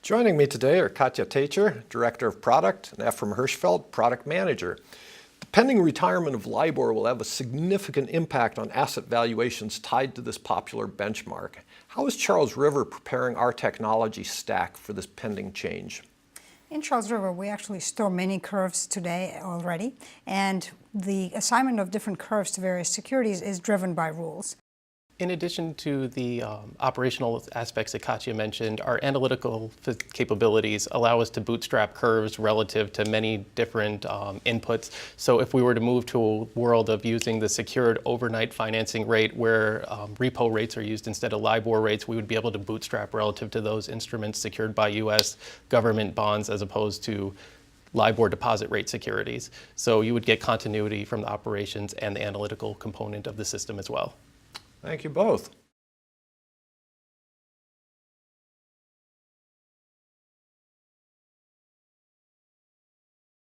Joining me today are Katja Tacher, Director of Product, and Ephraim Hirschfeld, Product Manager. The pending retirement of LIBOR will have a significant impact on asset valuations tied to this popular benchmark. How is Charles River preparing our technology stack for this pending change? In Charles River, we actually store many curves today already, and the assignment of different curves to various securities is driven by rules. In addition to the operational aspects that Katja mentioned, our analytical capabilities allow us to bootstrap curves relative to many different inputs. So if we were to move to a world of using the secured overnight financing rate where repo rates are used instead of LIBOR rates, we would be able to bootstrap relative to those instruments secured by U.S. government bonds as opposed to LIBOR deposit rate securities. So you would get continuity from the operations and the analytical component of the system as well. Thank you both.